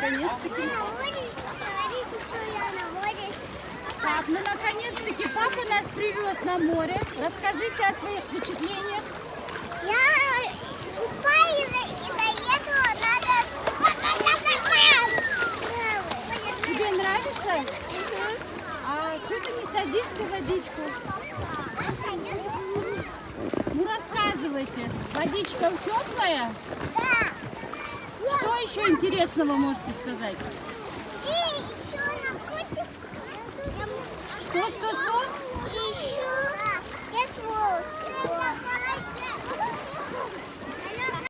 наконец-таки. Так, ну наконец-таки папа нас привез на море. Расскажите о своих впечатлениях. Я купаюсь, из-за этого надо... Тебе нравится? А что ты не садишься в водичку? Ну рассказывайте. Водичка теплая? Да. Что еще интересного можете сказать? И еще на котик. Что? И еще нет волос.